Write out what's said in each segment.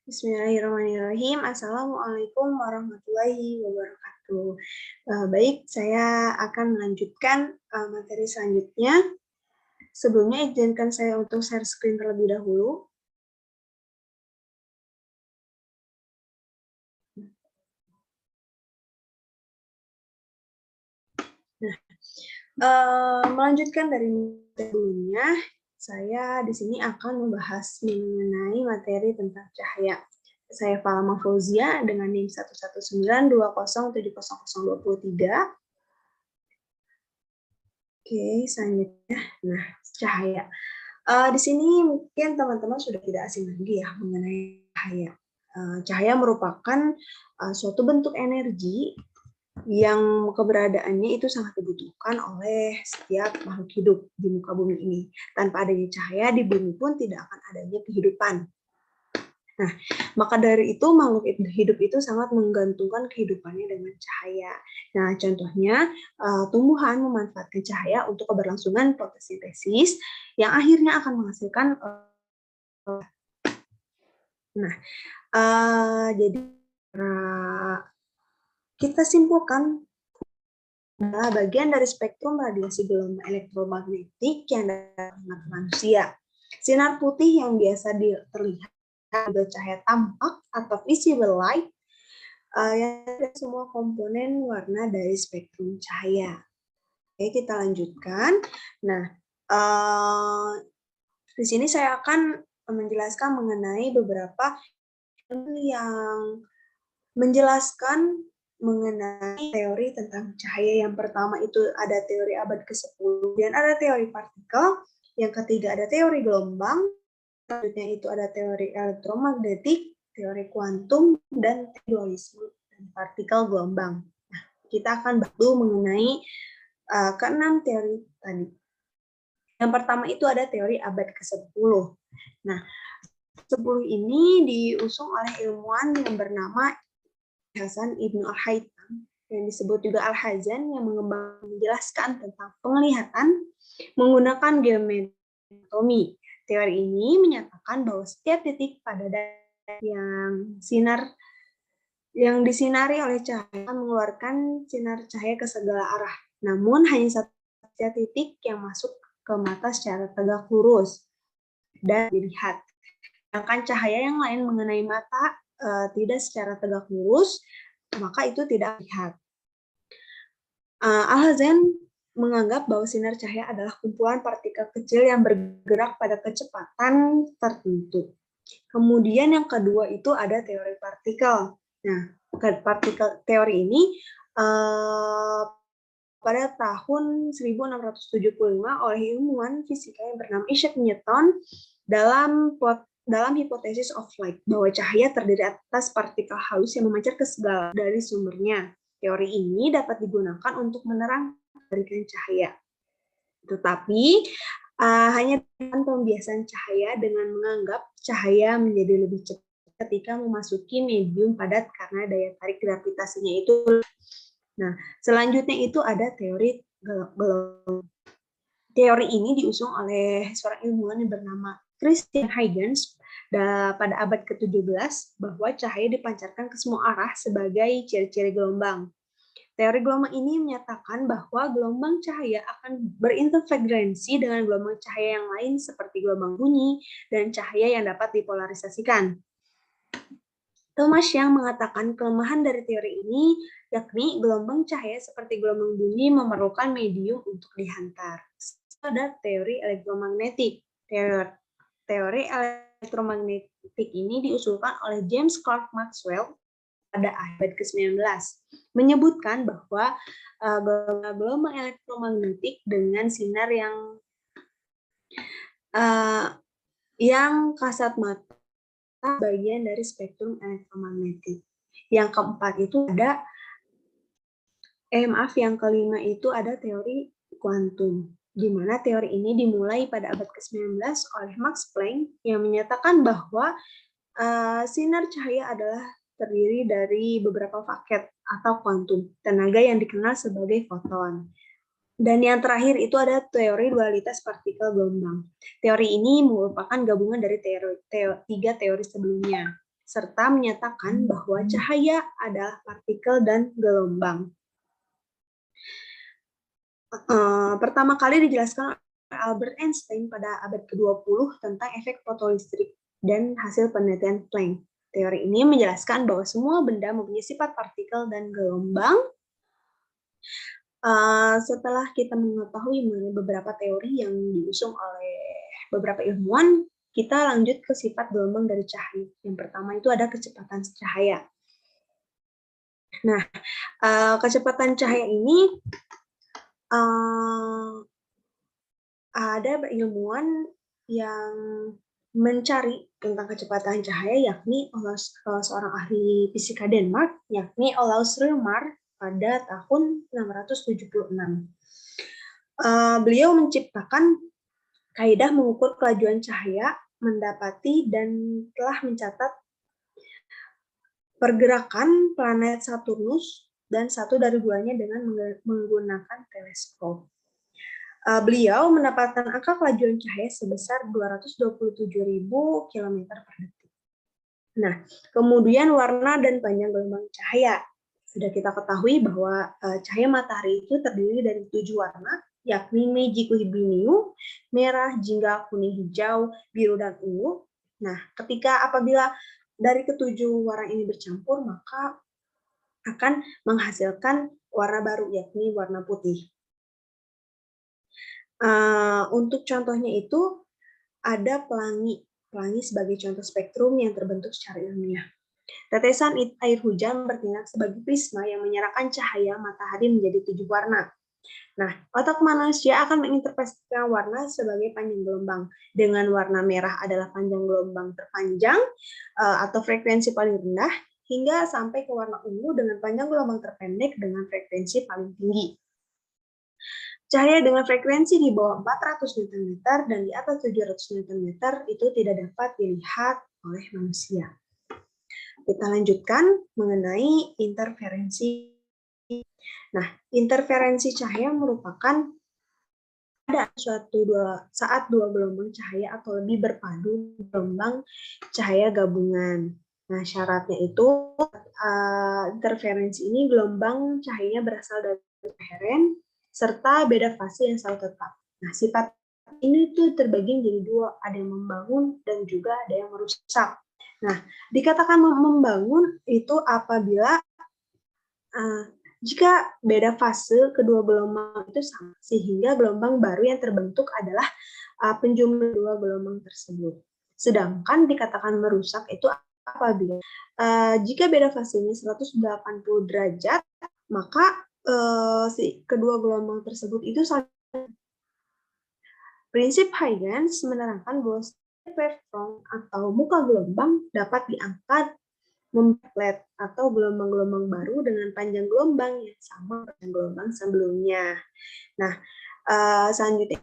Bismillahirrahmanirrahim. Assalamualaikum warahmatullahi wabarakatuh. Baik, saya akan melanjutkan materi selanjutnya. Sebelumnya izinkan saya untuk share screen terlebih dahulu. Melanjutkan dari sebelumnya, saya di sini akan membahas mengenai materi tentang cahaya. Saya Falama Fauzia dengan NIM 11920702023. Oke, selanjutnya. Nah, cahaya. Di sini mungkin teman-teman sudah tidak asing lagi ya mengenai cahaya. Cahaya merupakan suatu bentuk energi yang keberadaannya itu sangat dibutuhkan oleh setiap makhluk hidup di muka bumi ini. Tanpa adanya cahaya di bumi pun tidak akan adanya kehidupan. Nah, maka dari itu makhluk hidup itu sangat menggantungkan kehidupannya dengan cahaya. Nah, contohnya tumbuhan memanfaatkan cahaya untuk keberlangsungan fotosintesis yang akhirnya akan menghasilkan. Nah, jadi kita simpulkan adalah bagian dari spektrum radiasi gelombang elektromagnetik yang dapat manusia. Sinar putih yang biasa terlihat sebagai cahaya tampak atau visible light yang ada semua komponen warna dari spektrum cahaya. Oke, kita lanjutkan. Nah, di sini saya akan menjelaskan mengenai beberapa yang menjelaskan mengenai teori tentang cahaya. Yang pertama itu ada teori abad ke-10, dan ada teori partikel. Yang ketiga ada teori gelombang. Selanjutnya itu ada teori elektromagnetik, teori kuantum, dan dualisme dan partikel gelombang. Nah, kita akan bahas mengenai keenam teori tadi. Yang pertama itu ada teori abad ke-10. Nah, 10 ini diusung oleh ilmuwan yang bernama Hasan Ibnu Al-Haytham, yang disebut juga Al-Hazan, yang menjelaskan tentang penglihatan menggunakan geometri. Teori ini menyatakan bahwa setiap titik pada yang disinari oleh cahaya mengeluarkan sinar cahaya ke segala arah. Namun hanya satu titik yang masuk ke mata secara tegak lurus dan dilihat. Sedangkan cahaya yang lain mengenai mata tidak secara tegak lurus, maka itu tidak terlihat. Al-Hazan menganggap bahwa sinar cahaya adalah kumpulan partikel kecil yang bergerak pada kecepatan tertentu. Kemudian yang kedua itu ada teori partikel. Nah, teori ini pada tahun 1675 oleh ilmuwan fisika yang bernama Isaac Newton dalam hipotesis of light, bahwa cahaya terdiri atas partikel halus yang memancar ke segala dari sumbernya. Teori ini dapat digunakan untuk menerangkan cahaya. Tetapi hanya dengan pembiasan cahaya dengan menganggap cahaya menjadi lebih cepat ketika memasuki medium padat karena daya tarik gravitasinya itu. Nah, selanjutnya itu ada teori gelombang. Teori ini diusung oleh seorang ilmuwan yang bernama Christian Huygens pada abad ke-17, bahwa cahaya dipancarkan ke semua arah sebagai ciri-ciri gelombang. Teori gelombang ini menyatakan bahwa gelombang cahaya akan berinterferensi dengan gelombang cahaya yang lain seperti gelombang bunyi dan cahaya yang dapat dipolarisasikan. Thomas Young mengatakan kelemahan dari teori ini yakni gelombang cahaya seperti gelombang bunyi memerlukan medium untuk dihantar. Ada teori elektromagnetik. Teori elektromagnetik ini diusulkan oleh James Clerk Maxwell pada abad ke-19, menyebutkan bahwa gelombang elektromagnetik dengan sinar yang kasat mata bagian dari spektrum elektromagnetik. Yang keempat itu ada yang kelima itu ada teori kuantum, di mana teori ini dimulai pada abad ke-19 oleh Max Planck yang menyatakan bahwa sinar cahaya adalah terdiri dari beberapa paket atau kuantum, tenaga yang dikenal sebagai foton. Dan yang terakhir itu ada teori dualitas partikel gelombang. Teori ini merupakan gabungan dari tiga teori sebelumnya. serta menyatakan bahwa cahaya adalah partikel dan gelombang. Pertama kali dijelaskan oleh Albert Einstein pada abad ke-20 tentang efek fotolistrik dan hasil penelitian Planck. Teori ini menjelaskan bahwa semua benda mempunyai sifat partikel dan gelombang. Setelah kita mengetahui mengenai beberapa teori yang diusung oleh beberapa ilmuwan, kita lanjut ke sifat gelombang dari cahaya. Yang pertama itu ada kecepatan cahaya. Nah, kecepatan cahaya ini ada ilmuwan yang mencari tentang kecepatan cahaya, yakni seorang ahli fisika Denmark, yakni Olaus Reumar pada tahun 676. Beliau menciptakan kaidah mengukur kelajuan cahaya, mendapati dan telah mencatat pergerakan planet Saturnus dan satu dari bulannya dengan menggunakan teleskop. Beliau mendapatkan angka kelajuan cahaya sebesar 227.000 km per detik. Nah, kemudian warna dan panjang gelombang cahaya. Sudah kita ketahui bahwa cahaya matahari itu terdiri dari 7 warna, yakni Meiji Kuhibiniu, merah, jingga, kuning, hijau, biru, dan ungu. Nah, apabila dari ketujuh warna ini bercampur, maka akan menghasilkan warna baru, yakni warna putih. Untuk contohnya itu ada pelangi. Pelangi sebagai contoh spektrum yang terbentuk secara ilmiah. Tetesan air hujan bertindak sebagai prisma yang menyerahkan cahaya matahari menjadi 7 warna. Nah, otak manusia akan menginterpretasikan warna sebagai panjang gelombang. Dengan warna merah adalah panjang gelombang terpanjang atau frekuensi paling rendah, hingga sampai ke warna ungu dengan panjang gelombang terpendek dengan frekuensi paling tinggi. Cahaya dengan frekuensi di bawah 400 Nm dan di atas 700 Nm itu tidak dapat dilihat oleh manusia. Kita lanjutkan mengenai interferensi. Nah, interferensi cahaya merupakan saat dua gelombang cahaya atau lebih berpadu gelombang cahaya gabungan. Nah, syaratnya itu interferensi ini gelombang cahayanya berasal dari koheren serta beda fase yang selalu tetap. Nah, sifat ini tuh terbagi menjadi dua, ada yang membangun dan juga ada yang merusak. Nah, dikatakan membangun itu apabila jika beda fase kedua gelombang itu sama, sehingga gelombang baru yang terbentuk adalah penjumlah dua gelombang tersebut. Sedangkan dikatakan merusak itu apabila jika beda fasenya 180 derajat, maka kedua gelombang tersebut itu saling. Prinsip Huygens menerangkan bahwa waveform atau muka gelombang dapat diangkat memflat atau gelombang-gelombang baru dengan panjang gelombang yang sama dengan gelombang sebelumnya. Nah, selanjutnya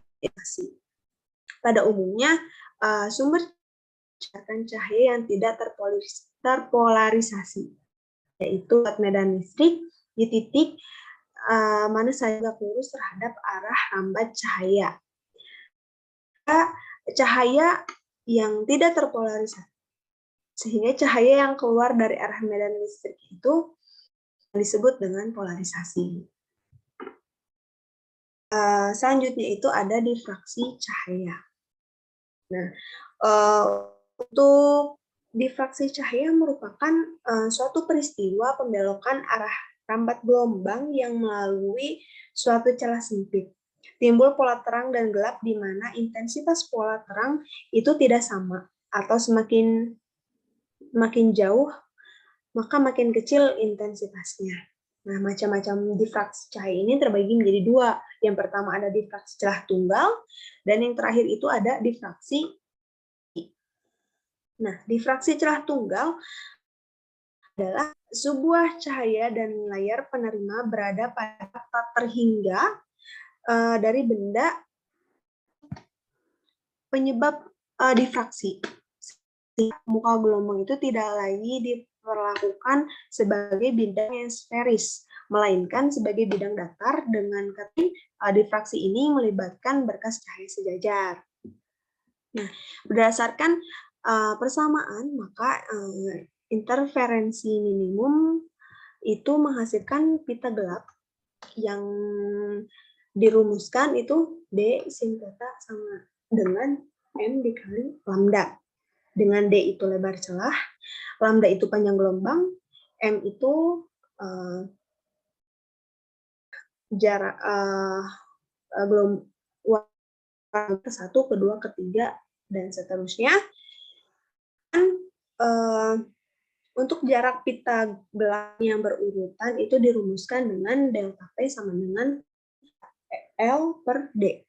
pada umumnya sumber cahaya yang tidak terpolarisasi, yaitu medan listrik di titik mana saja lurus terhadap arah rambat cahaya. Cahaya yang tidak terpolarisasi, sehingga cahaya yang keluar dari arah medan listrik itu disebut dengan polarisasi. Selanjutnya itu ada difraksi cahaya. Nah, untuk difraksi cahaya merupakan suatu peristiwa pembelokan arah rambat gelombang yang melalui suatu celah sempit. Timbul pola terang dan gelap di mana intensitas pola terang itu tidak sama atau semakin jauh maka makin kecil intensitasnya. Nah, macam-macam difraksi cahaya ini terbagi menjadi dua. Yang pertama ada difraksi celah tunggal, dan yang terakhir itu ada difraksi. Nah, difraksi celah tunggal adalah sebuah cahaya dan layar penerima berada pada tempat terhingga dari benda penyebab difraksi. Muka gelombang itu tidak lagi diperlakukan sebagai bidang yang sferis, melainkan sebagai bidang datar dengan keting difraksi ini melibatkan berkas cahaya sejajar. Nah, berdasarkan persamaan, maka interferensi minimum itu menghasilkan pita gelap yang dirumuskan itu D sin theta sama dengan M dikali lambda. Dengan D itu lebar celah, lambda itu panjang gelombang, M itu jarak gelombang ke-1, ke-2, ke-3, dan seterusnya. Untuk jarak pita gelap yang berurutan itu dirumuskan dengan delta P sama dengan L per D.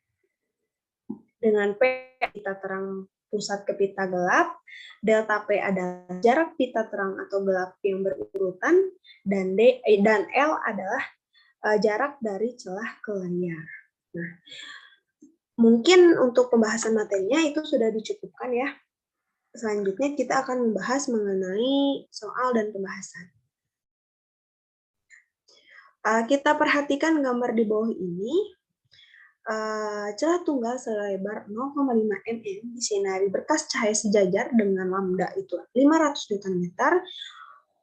Dengan P pita terang pusat ke pita gelap, delta P adalah jarak pita terang atau gelap yang berurutan, dan L adalah jarak dari celah ke layar. Nah, mungkin untuk pembahasan materinya itu sudah dicukupkan ya. Selanjutnya kita akan membahas mengenai soal dan pembahasan. Kita perhatikan gambar di bawah ini. Celah tunggal selebar 0,5 mm disinari berkas cahaya sejajar dengan lambda itu 500 Nm,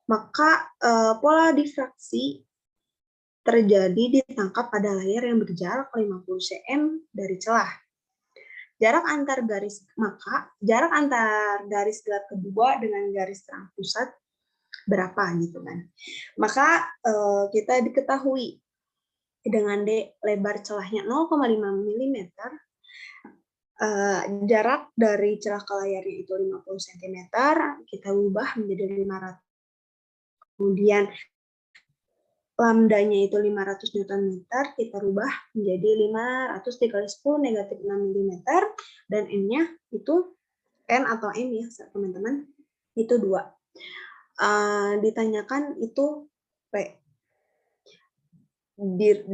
maka pola difraksi terjadi ditangkap pada layar yang berjarak 50 cm dari celah. Jarak antar garis gelap kedua dengan garis terang pusat berapa gitu kan. Maka kita diketahui dengan D lebar celahnya 0,5 mm, jarak dari celah ke layarnya itu 50 cm, kita ubah menjadi 500. Kemudian lambdanya itu 500 Nm, kita rubah menjadi 500 dikali 10 negatif 6 mm, dan N-nya itu N atau M ya teman-teman, itu 2. Ditanyakan itu P.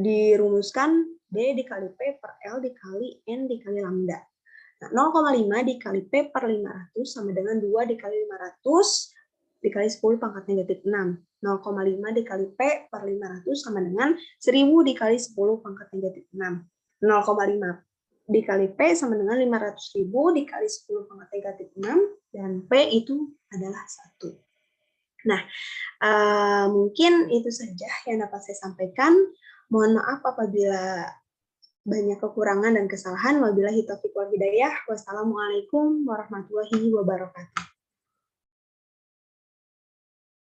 Dirumuskan D dikali P per L dikali N dikali lambda. Nah, 0,5 dikali P per 500 sama dengan 2 dikali 500 dikali 10 pangkat negatif 6. 0,5 dikali P per 500 sama dengan 1000 dikali 10 pangkat negatif 6. 0,5 dikali P sama dengan 500.000 dikali 10 pangkat negatif 6, dan P itu adalah 1. Nah, mungkin itu saja yang dapat saya sampaikan. Mohon maaf apabila banyak kekurangan dan kesalahan. Wabillahi taufiq wal hidayah. Wassalamualaikum warahmatullahi wabarakatuh.